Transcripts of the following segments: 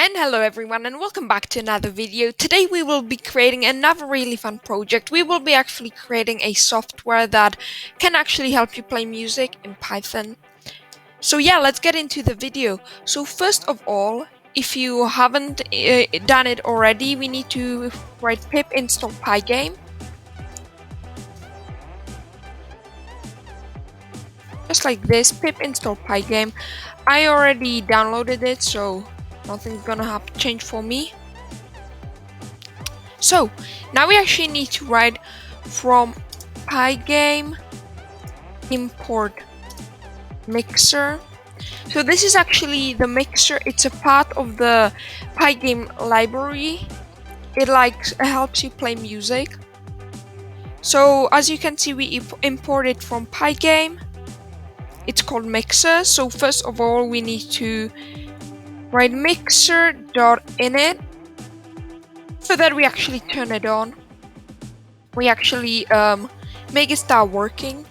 And hello everyone and welcome back to another video. Today we will be creating another really fun project. We will be actually creating a software that can actually help you play music in Python. So yeah, let's get into the video. So first of all, if you haven't done it already, we need to write pip install pygame. Just like this, pip install pygame. I already downloaded it, so nothing's gonna have to change for me. So now we actually need to write from pygame import mixer. So this is actually the mixer. It's a part of the pygame library. It helps you play music. So as you can see, we import it from pygame. It's called mixer. So first of all, we need to write mixer.init so that we actually turn it on. We actually make it start working.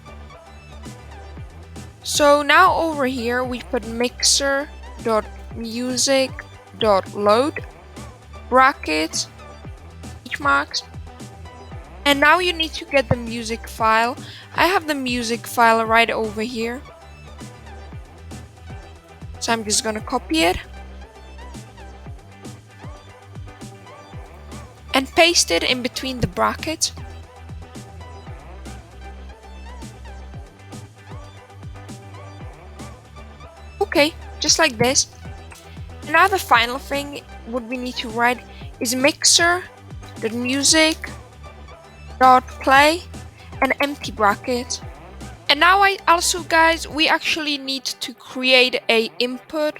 So now over here we put mixer.music.load brackets marks, and now you need to get the music file. I have the music file right over here, so I'm just gonna copy it and paste it in between the brackets. Okay, just like this. And now the final thing what we need to write is mixer.music.play and empty bracket. And now guys, we actually need to create a input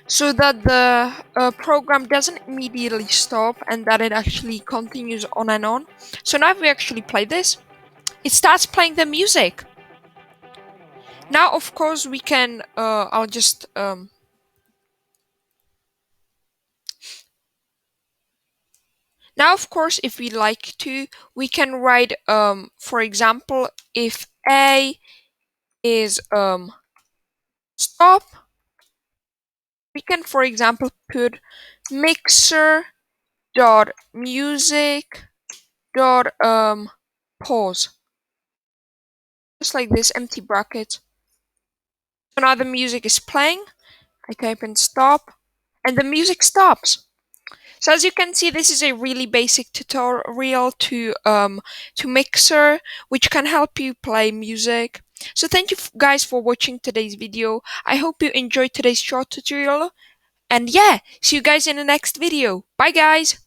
so that the program doesn't immediately stop and that it actually continues on and on. So now if we actually play this, it starts playing the music. Now of course we can I'll just now of course if we like to, we can write for example, if A is stop, we can for example put mixer.music.pause, just like this, empty bracket. So now the music is playing. I type in stop and the music stops. So as you can see, this is a really basic tutorial to Mixer, which can help you play music. So thank you guys for watching today's video. I hope you enjoyed today's short tutorial. And yeah, see you guys in the next video. Bye guys!